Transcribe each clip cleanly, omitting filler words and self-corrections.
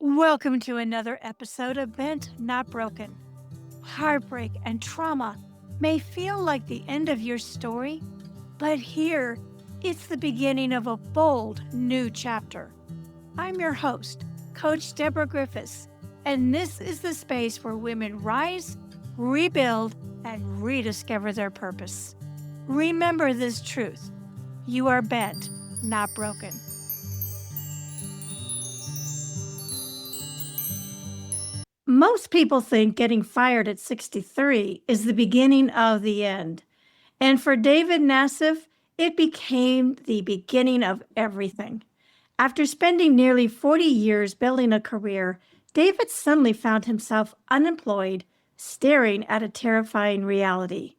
Welcome to another episode of Bent Not Broken. Heartbreak and trauma may feel like the end of your story, but here it's the beginning of a bold new chapter. I'm your host, Coach Deborah Griffiths, and this is the space where women rise, rebuild, and rediscover their purpose. Remember this truth: you are bent, not broken. Most people think getting fired at 63 is the beginning of the end. And for David Nassif, it became the beginning of everything. After spending nearly 40 years building a career, David suddenly found himself unemployed, staring at a terrifying reality.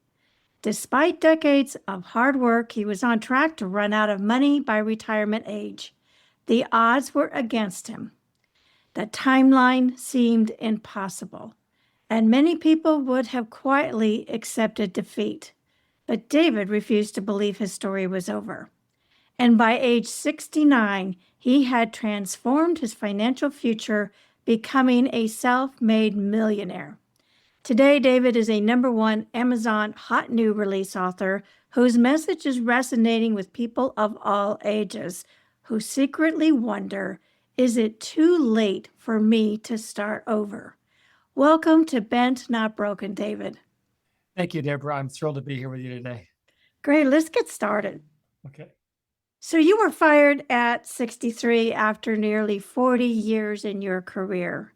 Despite decades of hard work, he was on track to run out of money by retirement age. The odds were against him. The timeline seemed impossible, and many people would have quietly accepted defeat. But David refused to believe his story was over. And by age 69, he had transformed his financial future, becoming a self-made millionaire. Today, David is a #1 Amazon hot new release author whose message is resonating with people of all ages who secretly wonder, is it too late for me to start over? Welcome to Bent Not Broken, David. Thank you, Deborah. I'm thrilled to be here with you today. Great, let's get started. Okay. So you were fired at 63 after nearly 40 years in your career.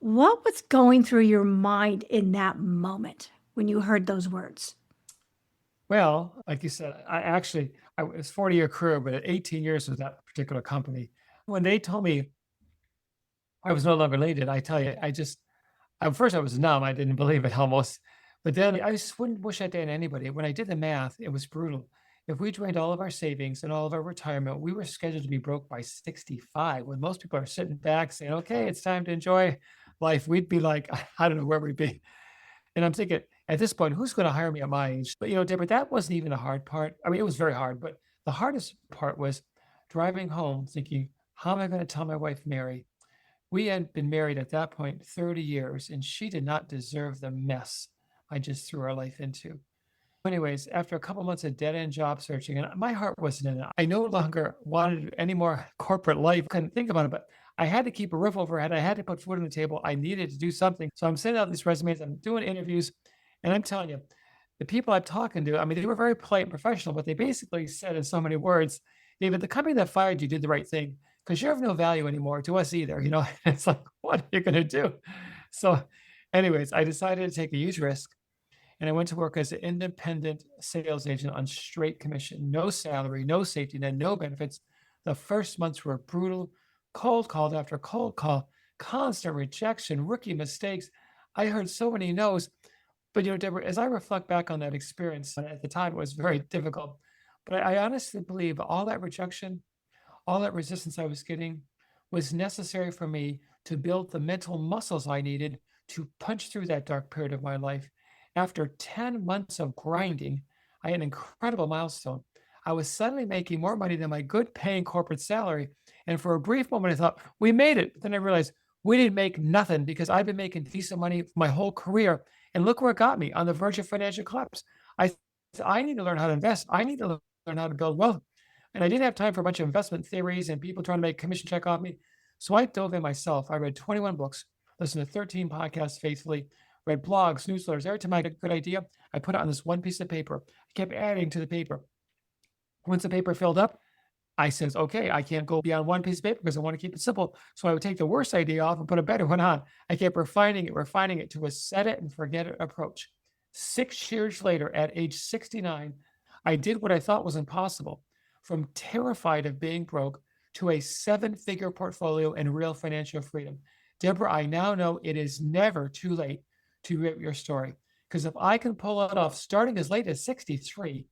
What was going through your mind in that moment when you heard those words? Well, like you said, I was 40-year career, but at 18 years with that particular company. When they told me I was no longer needed, I tell you, at first I was numb. I didn't believe it almost. But then I just wouldn't wish that day on anybody. When I did the math, it was brutal. If we drained all of our savings and all of our retirement, we were scheduled to be broke by 65. When most people are sitting back saying, okay, it's time to enjoy life, we'd be like, I don't know where we'd be. And I'm thinking, at this point, who's going to hire me at my age? But, Deborah, that wasn't even the hard part. I mean, it was very hard, but the hardest part was driving home thinking, how am I going to tell my wife, Mary? We had been married at that point 30 years, and she did not deserve the mess I just threw our life into. Anyways, after a couple months of dead-end job searching, and my heart wasn't in it. I no longer wanted any more corporate life. Couldn't think about it, but I had to keep a roof over my head. I had to put food on the table. I needed to do something. So I'm sending out these resumes. I'm doing interviews, and I'm telling you, the people I'm talking to, I mean, they were very polite and professional, but they basically said in so many words, David, the company that fired you did the right thing because you're of no value anymore to us either. It's like, what are you going to do? So, anyways, I decided to take a huge risk. And I went to work as an independent sales agent on straight commission, no salary, no safety net, no benefits. The first months were brutal, cold call after cold call, constant rejection, rookie mistakes. I heard so many no's. But, Deborah, as I reflect back on that experience, and at the time it was very difficult, but I honestly believe all that rejection, all that resistance I was getting was necessary for me to build the mental muscles I needed to punch through that dark period of my life. After 10 months of grinding, I had an incredible milestone. I was suddenly making more money than my good paying corporate salary. And for a brief moment, I thought, we made it. But then I realized we didn't make nothing because I've been making decent money my whole career. And look where it got me, on the verge of financial collapse. I said, I need to learn how to invest. I need to learn how to build wealth. And I didn't have time for a bunch of investment theories and people trying to make commission check off me. So I dove in myself. I read 21 books, listened to 13 podcasts faithfully, read blogs, newsletters. Every time I got a good idea, I put it on this one piece of paper. I kept adding to the paper. Once the paper filled up, I says, okay, I can't go beyond one piece of paper because I want to keep it simple. So I would take the worst idea off and put a better one on. I kept refining it to a set it and forget it approach. 6 years later, at age 69, I did what I thought was impossible. From terrified of being broke to a 7-figure portfolio and real financial freedom. Deborah, I now know it is never too late to rewrite your story. Because if I can pull it off starting as late as 63,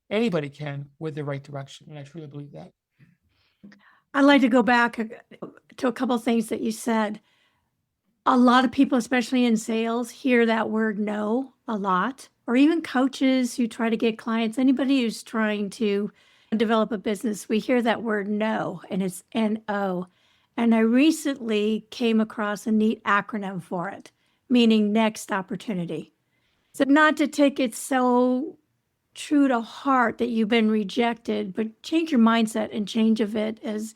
anybody can with the right direction. And I truly believe that. I'd like to go back to a couple of things that you said. A lot of people, especially in sales, hear that word no a lot, or even coaches who try to get clients, anybody who's trying to develop a business, we hear that word no, and it's N-O. And I recently came across a neat acronym for it, meaning next opportunity. So, not to take it so true to heart that you've been rejected, but change your mindset and change of it as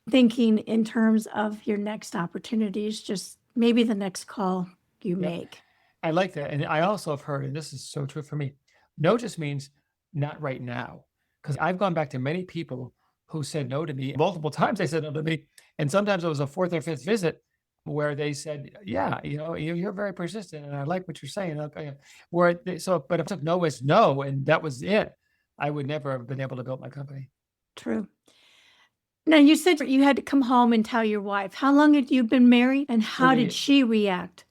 thinking in terms of your next opportunities, just maybe the next call you Yeah. make. I like that. And I also have heard, and this is so true for me, no just means not right now. Because I've gone back to many people who said no to me. Multiple times they said no to me. And sometimes it was a fourth or fifth visit where they said, yeah, you're very persistent and I like what you're saying. Okay. But if I took no as no and that was it, I would never have been able to build my company. True. Now, you said you had to come home and tell your wife. How long had you been married and how 30, did she react?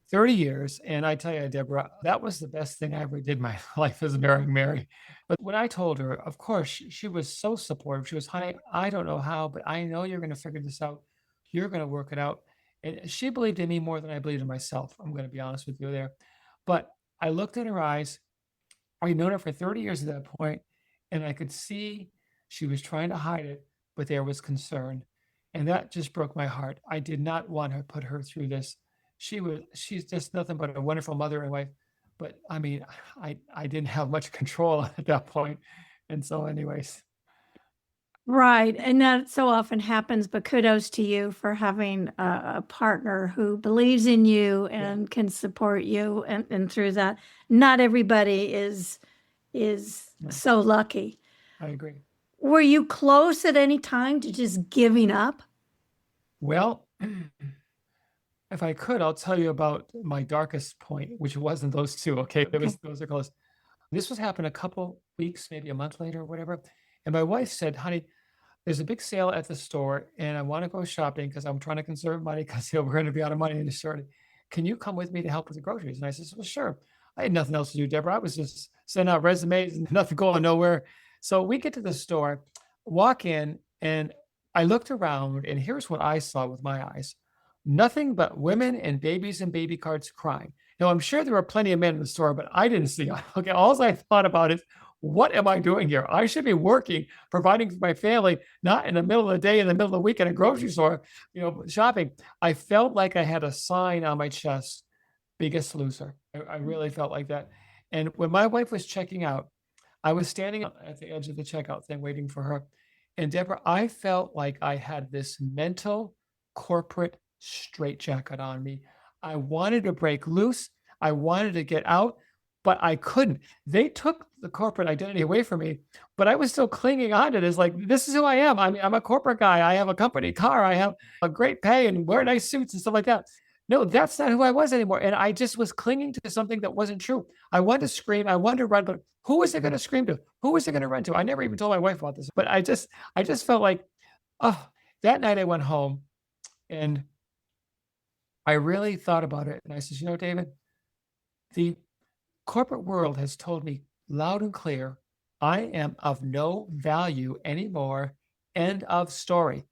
30 years. And I tell you, Deborah, that was the best thing I ever did in my life is marrying Mary. But when I told her, of course, she was so supportive. She was, honey, I don't know how, but I know you're going to figure this out. You're going to work it out. And she believed in me more than I believed in myself. I'm going to be honest with you there. But I looked in her eyes. I'd known her for 30 years at that point, and I could see she was trying to hide it, but there was concern. And that just broke my heart. I did not want to put her through this. She's just nothing but a wonderful mother and wife. But I mean, I didn't have much control at that point. And so, anyways, Right. And that so often happens, but kudos to you for having a partner who believes in you yeah, and can support you and through that. Not everybody is no, so lucky. I agree. Were you close at any time to just giving up? Well, if I could, I'll tell you about my darkest point, which wasn't those two. Okay, Okay. those are close. This was happened a couple weeks, maybe a month later, or whatever. And my wife said, "Honey, there's a big sale at the store, and I want to go shopping because I'm trying to conserve money because we're going to be out of money in the short. Can you come with me to help with the groceries?" And I said, "Well, sure." I had nothing else to do, Deborah. I was just sending out resumes and nothing going nowhere. So we get to the store, walk in, and I looked around, and here's what I saw with my eyes: nothing but women and babies and baby carts crying. Now, I'm sure there were plenty of men in the store, but I didn't see them. Okay, all I thought about is, what am I doing here? I should be working, providing for my family, not in the middle of the day, in the middle of the week in a grocery store, shopping. I felt like I had a sign on my chest, biggest loser. I really felt like that. And when my wife was checking out, I was standing at the edge of the checkout thing waiting for her. And Deborah, I felt like I had this mental corporate straitjacket on me. I wanted to break loose. I wanted to get out, but I couldn't. They took the corporate identity away from me, but I was still clinging on to this. Like, this is who I am. I'm a corporate guy. I have a company car. I have a great pay and wear nice suits and stuff like that. No, that's not who I was anymore. And I just was clinging to something that wasn't true. I wanted to scream. I wanted to run, but who was it going to scream to? Who was it going to run to? I never even told my wife about this, but I just felt like, oh, that night I went home and I really thought about it. And I said, David, the corporate world has told me loud and clear, I am of no value anymore. End of story.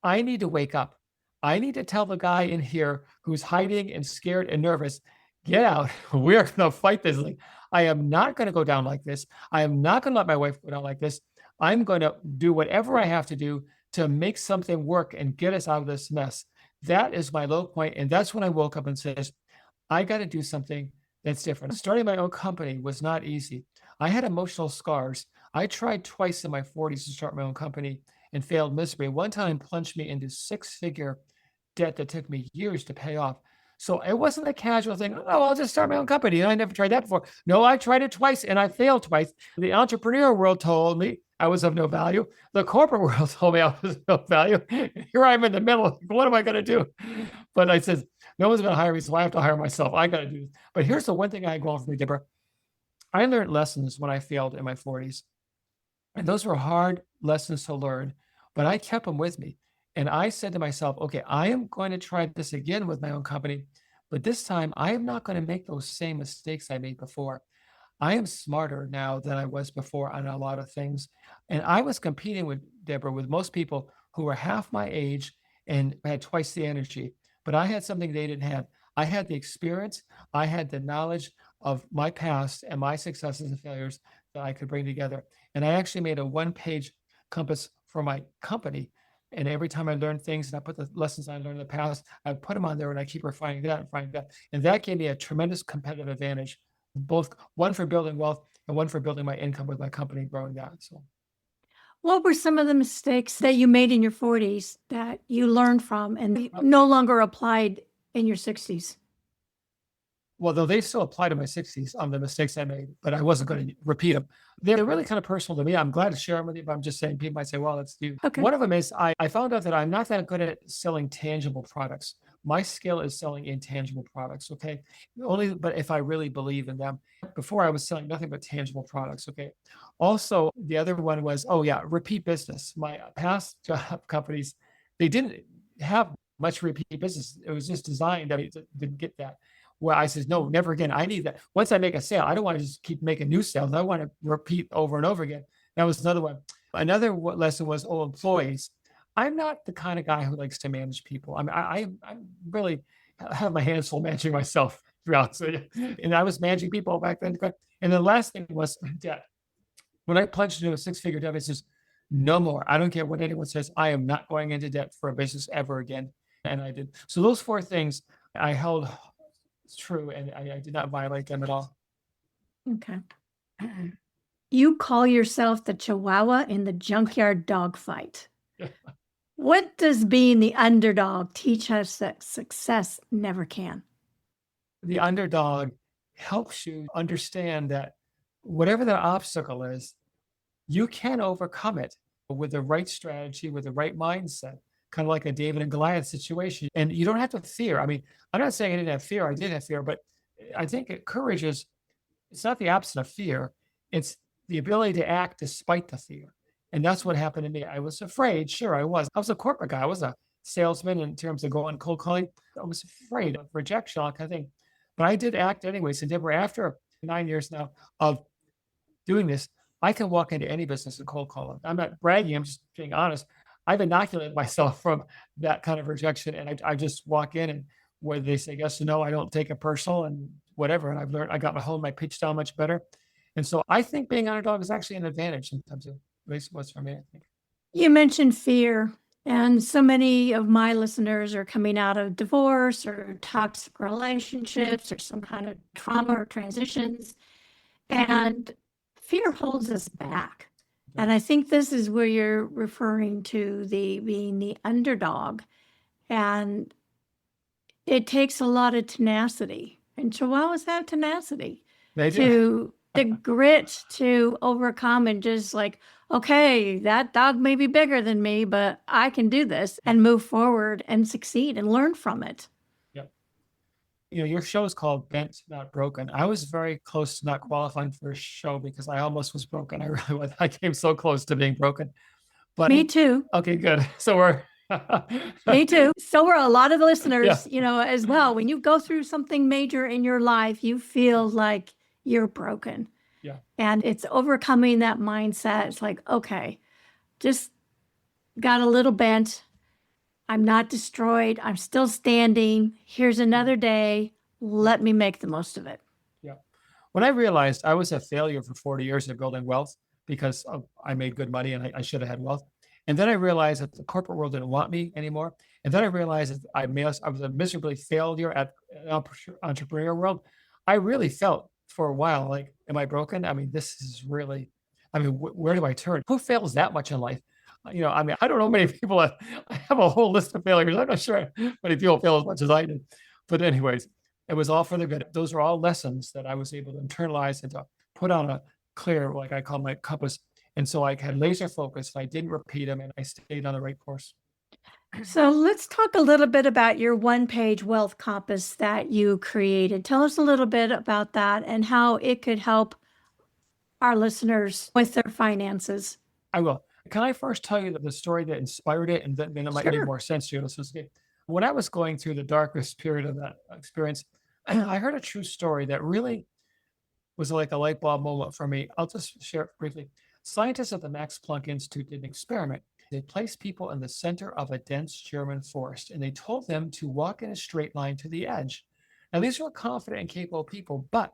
I need to wake up. I need to tell the guy in here who's hiding and scared and nervous, get out. We're going to fight this thing. I am not going to go down like this. I am not going to let my wife go down like this. I'm going to do whatever I have to do to make something work and get us out of this mess. That is my low point. And that's when I woke up and says, I got to do something that's different. Starting my own company was not easy. I had emotional scars. I tried twice in my 40s to start my own company and failed miserably. One time plunged me into six-figure debt that took me years to pay off. So it wasn't a casual thing. Oh, I'll just start my own company. I never tried that before. No, I tried it twice and I failed twice. The entrepreneur world told me I was of no value. The corporate world told me I was of no value. Here I am in the middle. What am I going to do? But I said, no one's going to hire me, so I have to hire myself. I got to do this. But here's the one thing I go on for me, Deborah. I learned lessons when I failed in my 40s. And those were hard lessons to learn, but I kept them with me. And I said to myself, okay, I am going to try this again with my own company, but this time I am not going to make those same mistakes I made before. I am smarter now than I was before on a lot of things. And I was competing with Deborah, with most people who were half my age and had twice the energy, but I had something they didn't have. I had the experience, I had the knowledge of my past and my successes and failures that I could bring together. And I actually made a one-page compass for my company And every time I learn things and I put the lessons I learned in the past, I put them on there and I keep refining that and refining that. And that gave me a tremendous competitive advantage, both one for building wealth and one for building my income with my company, growing that. So, What were some of the mistakes that you made in your 40s that you learned from and no longer applied in your 60s? well, though they still apply to my 60s on the mistakes I made, but I wasn't going to repeat them. They're really kind of personal to me. I'm glad to share them with you, but I'm just saying people might say, well, that's you. Okay. One of them is I found out that I'm not that good at selling tangible products. My skill is selling intangible products. Okay. Only, but if I really believe in them. Before I was selling nothing but tangible products. Okay. Also, the other one was, oh, yeah, repeat business. My past job companies, they didn't have much repeat business. It was just designed. I mean, it didn't get that. Well, I says, no, never again. I need that. Once I make a sale, I don't want to just keep making new sales. I want to repeat over and over again. That was another one. Another lesson was, oh, employees. I'm not the kind of guy who likes to manage people. I mean, I really have my hands full managing myself throughout. So, and I was managing people back then. And the last thing was debt. When I plunged into a six-figure debt, it says, no more. I don't care what anyone says. I am not going into debt for a business ever again. And I did. So those four things I held true, and I did not violate them at all. Okay. You call yourself the Chihuahua in the junkyard dog fight. What does being the underdog teach us that success never can? The underdog helps you understand that whatever the obstacle is, you can overcome it with the right strategy, with the right mindset, kind of like a David and Goliath situation. And you don't have to fear. I mean, I'm not saying I didn't have fear. I did have fear, but I think courage is, it's not the absence of fear. It's the ability to act despite the fear. And that's what happened to me. I was afraid. Sure, I was. I was a corporate guy. I was a salesman in terms of going cold calling. I was afraid of rejection, all that kind of thing. But I did act anyways. And Deborah, after 9 years now of doing this, I can walk into any business and cold call them. I'm not bragging. I'm just being honest. I've inoculated myself from that kind of rejection. And I just walk in, and whether they say yes or no, I don't take it personal and whatever. And I've learned, I got my pitch down much better. And so I think being underdog is actually an advantage sometimes, at least what's for me, I think. You mentioned fear, and so many of my listeners are coming out of divorce or toxic relationships or some kind of trauma or transitions, and fear holds us back. And I think this is where you're referring to the being the underdog. And it takes a lot of tenacity. And Chihuahuas have tenacity They do. the grit to overcome and just like, okay, that dog may be bigger than me, but I can do this and move forward and succeed and learn from it. Yep. You know, your show is called Bent, Not Broken. I was very close to not qualifying for a show because I almost was broken. I really was. I came so close to being broken. But Me too. okay, good. So we're Me too. So are a lot of listeners, Yeah. As well. When you go through something major in your life, you feel like you're broken. Yeah. And it's overcoming that mindset. It's like, okay, just got a little bent. I'm not destroyed. I'm still standing. Here's another day. Let me make the most of it. Yeah. When I realized I was a failure for 40 years of building wealth because I made good money and I should have had wealth. And then I realized that the corporate world didn't want me anymore. And then I realized that I was a miserably failure at entrepreneur world. I really felt for a while like, am I broken? I mean, this is really, I mean, where do I turn? Who fails that much in life? I mean, I don't know many people. I have a whole list of failures. I'm not sure many people fail as much as I did. But anyways, it was all for the good. Those are all lessons that I was able to internalize and to put on a clear, like I call my compass. And so I had laser focus. I didn't repeat them, and I stayed on the right course. So let's talk a little bit about your one-page wealth compass that you created. Tell us a little bit about that and how it could help our listeners with their finances. I will. Can I first tell you the story that inspired it, and then it might make more sense to you? When I was going through the darkest period of that experience, I heard a true story that really was like a light bulb moment for me. I'll just share it briefly. Scientists at the Max Planck Institute did an experiment. They placed people in the center of a dense German forest, and they told them to walk in a straight line to the edge. Now, these were confident and capable people, but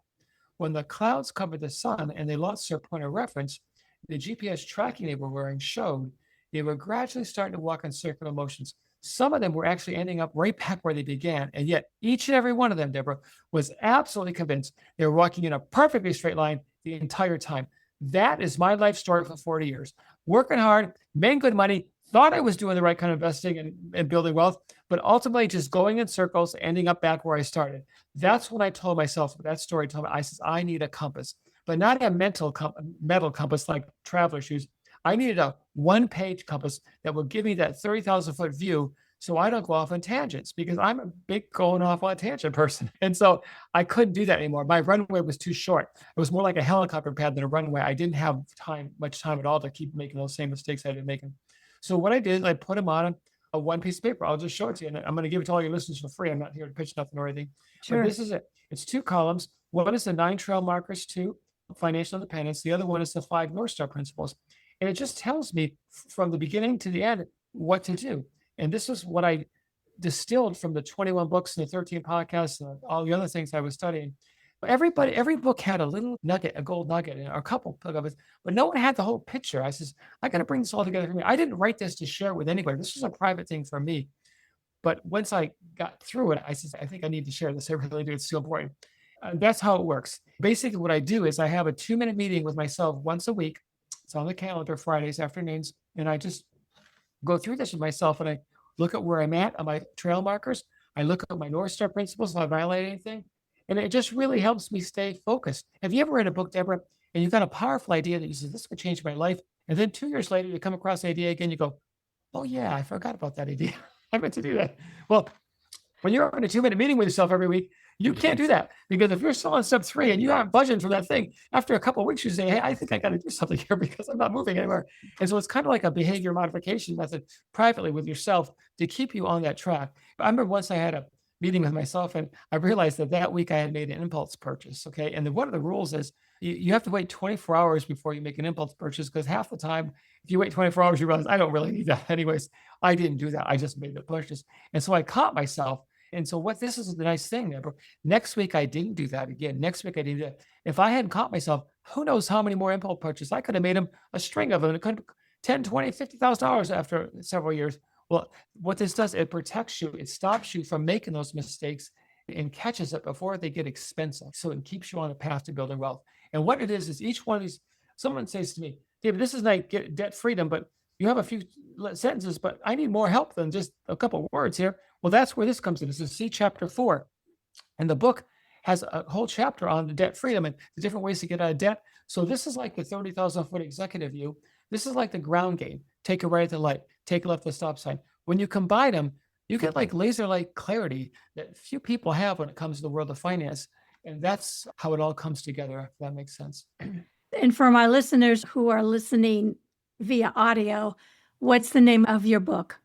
when the clouds covered the sun and they lost their point of reference, the GPS tracking they were wearing showed they were gradually starting to walk in circular motions. Some of them were actually ending up right back where they began. And yet each and every one of them, Deborah, was absolutely convinced they were walking in a perfectly straight line the entire time. That is my life story for 40 years. Working hard, making good money, thought I was doing the right kind of investing and building wealth, but ultimately just going in circles, ending up back where I started. That's when I told myself that story. Told me, I said, I need a compass, but not a metal compass like traveler shoes. I needed a one-page compass that would give me that 30,000-foot view so I don't go off on tangents, because I'm a big going off on a tangent person. And so I couldn't do that anymore. My runway was too short. It was more like a helicopter pad than a runway. I didn't have much time at all to keep making those same mistakes I'd been making. So what I did is I put them on a one piece of paper. I'll just show it to you. And I'm going to give it to all your listeners for free. I'm not here to pitch nothing or anything. Sure. But this is it. It's 2 columns. One is the 9 trail markers to financial independence. The other one is the 5 North Star principles. And it just tells me from the beginning to the end what to do. And this is what I distilled from the 21 books and the 13 podcasts and all the other things I was studying. Every book had a little nugget, a gold nugget, or a couple of it, but no one had the whole picture. I says, I got to bring this all together for me. I didn't write this to share with anybody. This was a private thing for me. But once I got through it, I said, I think I need to share this. I really do. It's so important. That's how it works. Basically, what I do is I have a 2-minute meeting with myself once a week. It's on the calendar, Fridays afternoons. And I just go through this with myself, and I look at where I'm at on my trail markers. I look at my North Star principles if I violate anything. And it just really helps me stay focused. Have you ever read a book, Deborah, and you've got a powerful idea that you say, this could change my life? And then 2 years later, you come across the idea again, you go, oh yeah, I forgot about that idea. I meant to do that. Well, when you're on a 2-minute meeting with yourself every week, you can't do that, because if you're still on step 3 and you aren't budging from that thing, after a couple of weeks, you say, hey, I think I got to do something here because I'm not moving anymore. And so it's kind of like a behavior modification method privately with yourself to keep you on that track. I remember once I had a meeting with myself, and I realized that week I had made an impulse purchase. Okay. And one of the rules is you have to wait 24 hours before you make an impulse purchase, because half the time, if you wait 24 hours, you realize I don't really need that. Anyways, I didn't do that. I just made the purchase. And so I caught myself. And so this is the nice thing, Deborah. Next week, I didn't do that again. Next week, I didn't do that. If I hadn't caught myself, who knows how many more impulse purchases? I could have made them a string of them. It could $10, $20, $50,000 after several years. Well, what this does, it protects you. It stops you from making those mistakes and catches it before they get expensive. So it keeps you on a path to building wealth. And what it is each one of these, someone says to me, David, this is like debt freedom, but you have a few sentences, but I need more help than just a couple of words here. Well, that's where this comes in. This is C chapter 4. And the book has a whole chapter on the debt freedom and the different ways to get out of debt. So this is like the 30,000-foot executive view. This is like the ground game. Take a right at the light, take a left at the stop sign. When you combine them, you get like laser-like clarity that few people have when it comes to the world of finance. And that's how it all comes together, if that makes sense. And for my listeners who are listening via audio, what's the name of your book?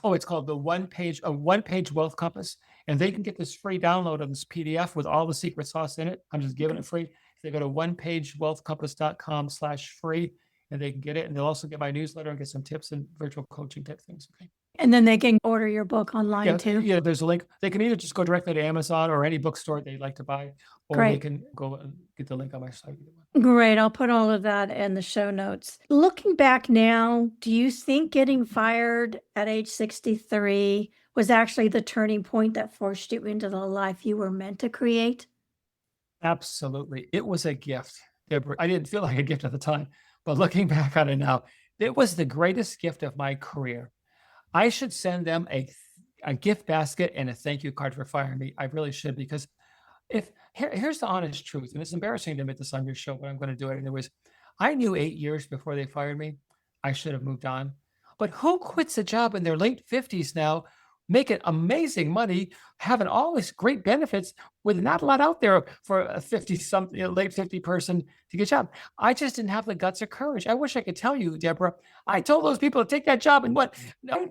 Oh, it's called the one page wealth compass. And they can get this free download of this PDF with all the secret sauce in it. I'm just giving it free. They go to onepagewealthcompass.com/free, and they can get it. And they'll also get my newsletter and get some tips and virtual coaching type things. Okay. And then they can order your book online too. Yeah, there's a link. They can either just go directly to Amazon or any bookstore they'd like to buy, or they can go and get the link on my site. Great. I'll put all of that in the show notes. Looking back now, do you think getting fired at age 63 was actually the turning point that forced you into the life you were meant to create? Absolutely. It was a gift, Deborah. I didn't feel like a gift at the time, but looking back on it now, it was the greatest gift of my career. I should send them a gift basket and a thank you card for firing me. I really should, because here's the honest truth, and it's embarrassing to admit this on your show, but I'm going to do it anyways. I knew 8 years before they fired me, I should have moved on. But who quits a job in their late 50s now, making amazing money, having all these great benefits with not a lot out there for a 50-something, late 50 person to get a job? I just didn't have the guts or courage. I wish I could tell you, Deborah, I told those people to take that job, and what? No,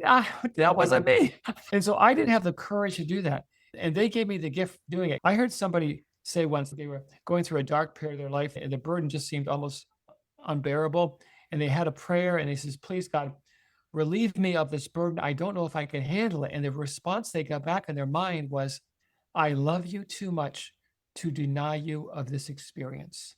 that wasn't me. And so I didn't have the courage to do that. And they gave me the gift doing it. I heard somebody say once that they were going through a dark period of their life, and the burden just seemed almost unbearable. And they had a prayer, and they says, please, God, relieve me of this burden. I don't know if I can handle it. And the response they got back in their mind was, I love you too much to deny you of this experience.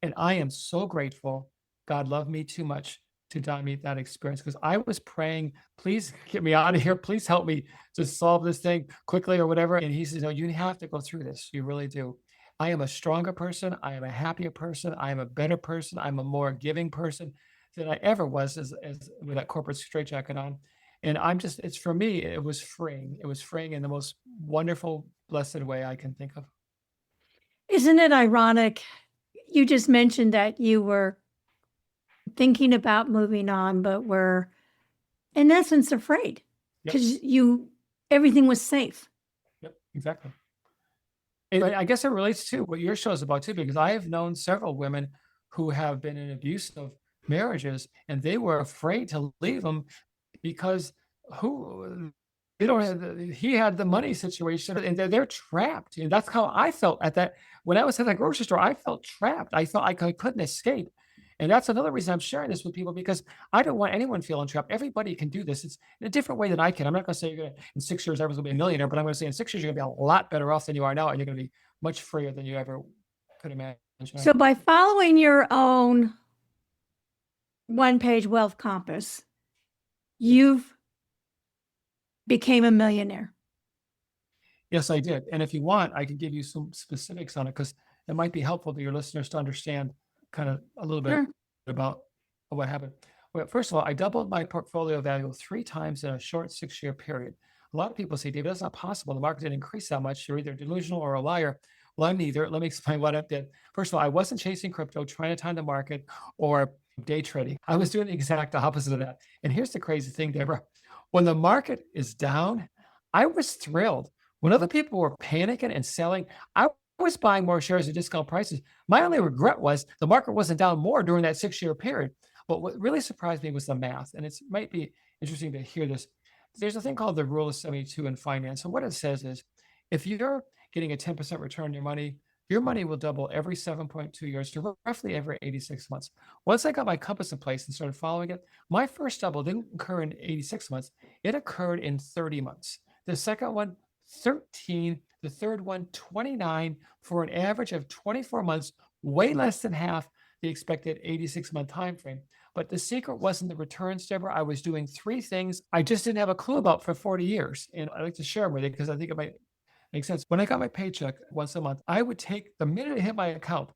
And I am so grateful God loved me too much to dominate that experience because I was praying, please get me out of here. Please help me to solve this thing quickly or whatever. And he says, no, you have to go through this. You really do. I am a stronger person. I am a happier person. I am a better person. I'm a more giving person than I ever was as with that corporate straitjacket on. And it's for me, it was freeing. It was freeing in the most wonderful, blessed way I can think of. Isn't it ironic? You just mentioned that you were thinking about moving on, but were in essence afraid Yep. because everything was safe. Yep, exactly. And I guess it relates to what your show is about too, because I have known several women who have been in abusive marriages and they were afraid to leave them because who they don't have he had the money situation and they're trapped. And that's how I felt at that when I was at that grocery store. I felt trapped. I felt I couldn't escape. And that's another reason I'm sharing this with people because I don't want anyone feeling trapped. Everybody can do this. It's in a different way than I can. I'm not going to say in 6 years everyone's going to be a millionaire, but I'm going to say in 6 years you're going to be a lot better off than you are now, and you're going to be much freer than you ever could imagine. So by following your own one-page wealth compass, you've became a millionaire. Yes, I did. And if you want, I can give you some specifics on it because it might be helpful to your listeners to understand kind of a little bit Sure. about what happened. Well, first of all, I doubled my portfolio value 3 times in a short 6-year period. A lot of people say, David, that's not possible. The market didn't increase that much. You're either delusional or a liar. Well, I'm neither. Let me explain what I did. First of all, I wasn't chasing crypto, trying to time the market or day trading. I was doing the exact opposite of that. And here's the crazy thing, Deborah. When the market is down, I was thrilled. When other people were panicking and selling, I was buying more shares at discount prices. My only regret was the market wasn't down more during that 6-year period. But what really surprised me was the math. And it might be interesting to hear this. There's a thing called the rule of 72 in finance. And what it says is if you're getting a 10% return on your money will double every 7.2 years to roughly every 86 months. Once I got my compass in place and started following it, my first double didn't occur in 86 months. It occurred in 30 months. The second one, 13, the third one, 29, for an average of 24 months, way less than half the expected 86-month time frame. But the secret wasn't the returns, Deborah. I was doing 3 things I just didn't have a clue about for 40 years. And I like to share them with you because I think it might make sense. When I got my paycheck once a month, I would take the minute it hit my account,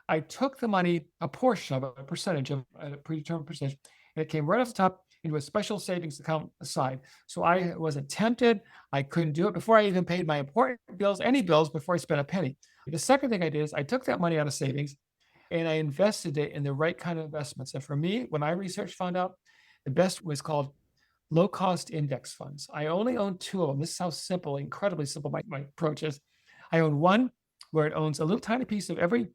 I took the money, a portion of it, a percentage of a predetermined percentage, and it came right off the top into a special savings account aside. So I wasn't tempted. I couldn't do it before I even paid my important bills, any bills before I spent a penny. The second thing I did is I took that money out of savings and I invested it in the right kind of investments. And for me, when my research found out, the best was called low cost index funds. I only own 2 of them. This is how simple, incredibly simple my approach is. I own one where it owns a little tiny piece of every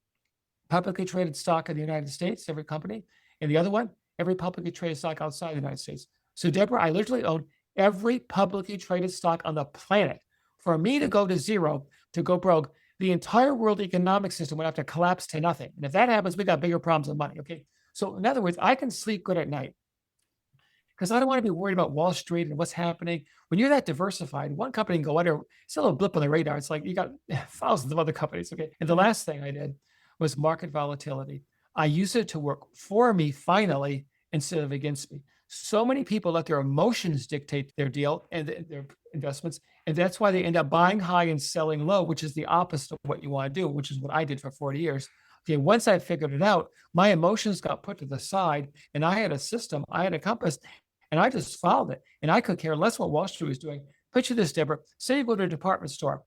publicly traded stock in the United States, every company, and the other one, every publicly traded stock outside the United States. So, Deborah, I literally own every publicly traded stock on the planet. For me to go to zero, to go broke, the entire world economic system would have to collapse to nothing. And if that happens, we got bigger problems than money. Okay. So, in other words, I can sleep good at night because I don't want to be worried about Wall Street and what's happening. When you're that diversified, one company can go under, it's a little blip on the radar. It's like you got thousands of other companies. Okay. And the last thing I did was market volatility. I use it to work for me finally instead of against me. So many people let their emotions dictate their deal and their investments. And that's why they end up buying high and selling low, which is the opposite of what you want to do, which is what I did for 40 years. Okay, once I figured it out, my emotions got put to the side and I had a system, I had a compass, and I just followed it. And I could care less what Wall Street was doing. Picture this, Deborah. Say you go to a department store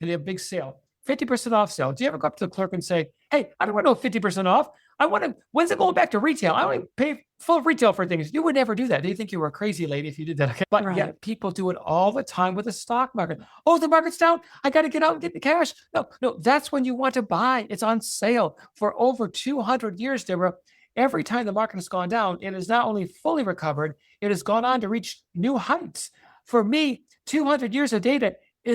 and they have a big sale, 50% off sale. Do you ever go up to the clerk and say, hey, I don't want no 50% off. I want to, when's it going back to retail? I want to pay full retail for things. You would never do that. They think you were a crazy lady if you did that. Okay? But yet people do it all the time with the stock market. Oh, the market's down. I got to get out and get the cash. No, that's when you want to buy. It's on sale. For over 200 years, Deborah, every time the market has gone down, it has not only fully recovered, it has gone on to reach new heights. For me, 200 years of data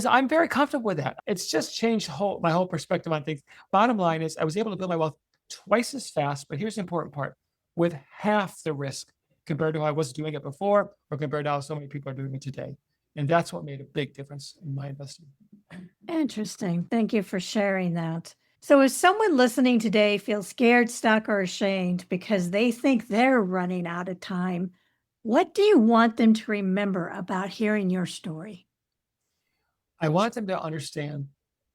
I'm very comfortable with that. It's just changed my whole perspective on things. Bottom line is I was able to build my wealth twice as fast, but here's the important part, with half the risk compared to how I was doing it before or compared to how so many people are doing it today. And that's what made a big difference in my investing. Interesting. Thank you for sharing that. So if someone listening today feels scared, stuck, or ashamed because they think they're running out of time, what do you want them to remember about hearing your story? I want them to understand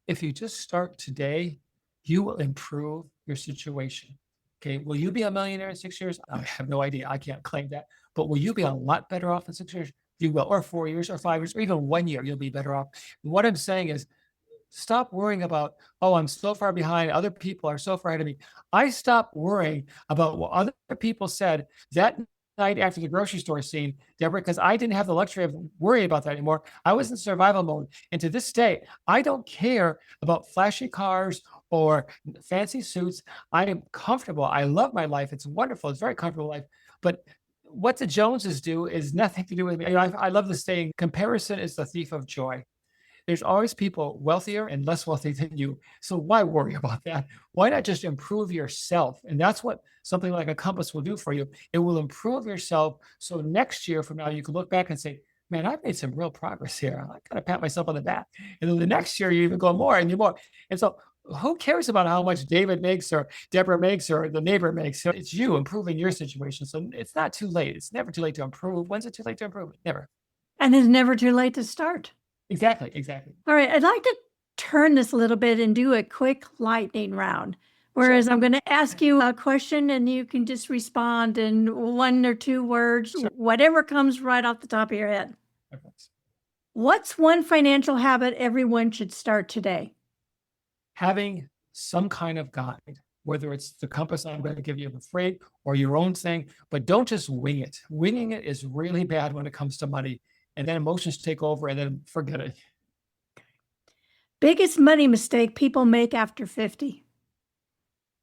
if you just start today, you will improve your situation. Okay. Will you be a millionaire in 6 years? I have no idea. I can't claim that. But will you be a lot better off in 6 years? You will, or 4 years, or 5 years, or even 1 year, you'll be better off. And what I'm saying is, stop worrying about, oh, I'm so far behind. Other people are so far ahead of me. I stopped worrying about what other people said that night after the grocery store scene, Deborah, because I didn't have the luxury of worrying about that anymore. I was in survival mode. And to this day, I don't care about flashy cars or fancy suits. I am comfortable. I love my life. It's wonderful. It's a very comfortable life. But what the Joneses do is nothing to do with me. I love the saying, comparison is the thief of joy. There's always people wealthier and less wealthy than you. So why worry about that? Why not just improve yourself? And that's what something like a compass will do for you. It will improve yourself. So next year from now, you can look back and say, man, I've made some real progress here. I kind of pat myself on the back. And then the next year, you even go more and you more. And so who cares about how much David makes or Deborah makes or the neighbor makes? It's you improving your situation. So it's not too late. It's never too late to improve. When's it too late to improve? Never. And it's never too late to start. Exactly. Exactly. All right, I'd like to turn this a little bit and do a quick lightning round. Whereas Sure. I'm going to ask you a question and you can just respond in 1 or 2 words, Sure. whatever comes right off the top of your head. Okay. What's one financial habit everyone should start today? Having some kind of guide, whether it's the compass I'm going to give you for free or your own thing, but don't just wing it. Winging it is really bad when it comes to money. And then emotions take over and then forget it. Biggest money mistake people make after 50.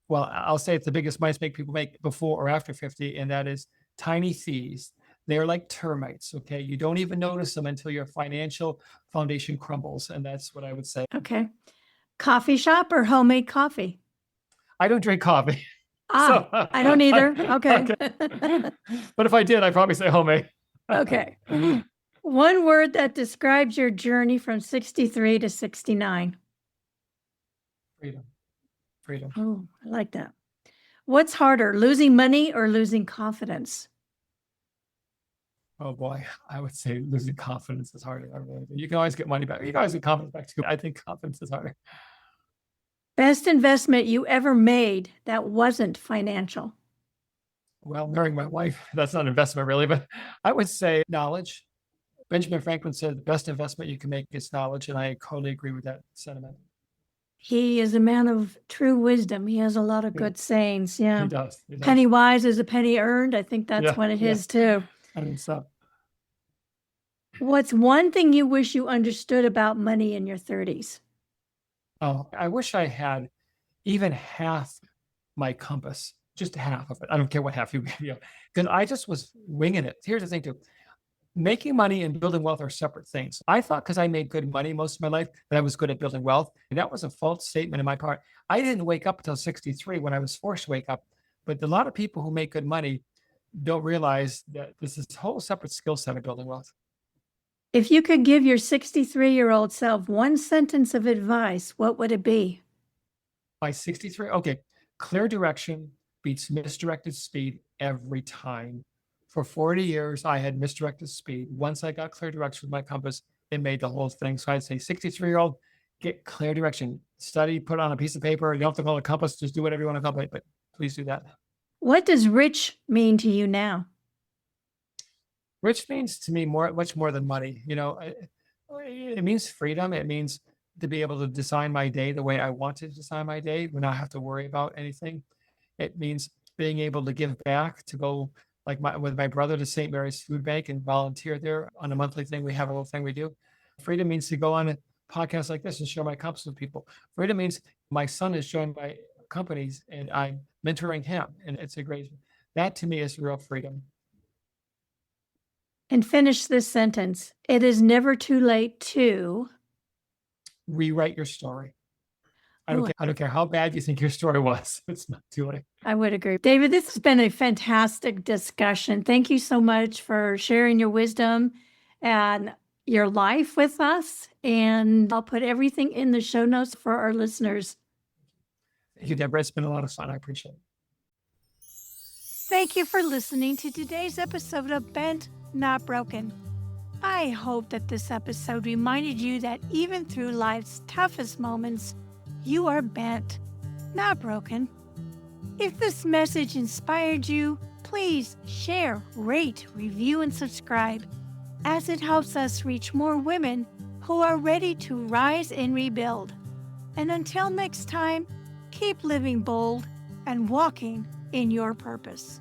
Well, I'll say it's the biggest mistake people make before or after 50, and that is tiny fees. They're like termites. Okay. You don't even notice them until your financial foundation crumbles. And that's what I would say. Okay. Coffee shop or homemade coffee? I don't drink coffee. Ah, I don't either. Okay. But if I did, I'd probably say homemade. Okay. One word that describes your journey from 63 to 69. Freedom. Freedom. Oh, I like that. What's harder, losing money or losing confidence? Oh boy, I would say losing confidence is harder. I really do. You can always get money back. You can always get confidence back too. I think confidence is harder. Best investment you ever made that wasn't financial? Well, marrying my wife, that's not an investment really, but I would say knowledge. Benjamin Franklin said the best investment you can make is knowledge, and I totally agree with that sentiment. He is a man of true wisdom. He has a lot of Yeah. good sayings. Yeah. He does. He does. Penny wise is a penny earned. I think that's Yeah, one of yeah. his too. I mean, so What's one thing you wish you understood about money in your 30s? oh, I wish I had even half my compass, just half of it. I don't care what half you give you, because I just was winging it. Here's the thing too. Making money and building wealth are separate things. I thought because I made good money most of my life that I was good at building wealth. And that was a false statement in my part. I didn't wake up until 63 when I was forced to wake up. But a lot of people who make good money don't realize that this is a whole separate skill set of building wealth. If you could give your 63-year-old self one sentence of advice, what would it be? By 63, okay, clear direction beats misdirected speed every time. For 40 years, I had misdirected speed. Once I got clear direction with my compass, it made the whole thing. So I'd say 63-year-old, get clear direction. Study, put it on a piece of paper. You don't have to call it a compass. Just do whatever you want to call it, but please do that. What does rich mean to you now? Rich means to me much more than money. It means freedom. It means to be able to design my day the way I want to design my day when I have to worry about anything. It means being able to give back, to go with my brother to St. Mary's Food Bank and volunteer there on a monthly thing. We have a little thing we do. Freedom means to go on a podcast like this and share my compass with people. Freedom means my son has joined my companies and I'm mentoring him. And it's that to me is real freedom. And finish this sentence. It is never too late to rewrite your story. I don't care how bad you think your story was. It's not too late. I would agree. David, this has been a fantastic discussion. Thank you so much for sharing your wisdom and your life with us. And I'll put everything in the show notes for our listeners. Thank you, Deborah. It's been a lot of fun. I appreciate it. Thank you for listening to today's episode of Bent, Not Broken. I hope that this episode reminded you that even through life's toughest moments, you are bent, not broken. If this message inspired you, please share, rate, review, and subscribe, as it helps us reach more women who are ready to rise and rebuild. And until next time, keep living bold and walking in your purpose.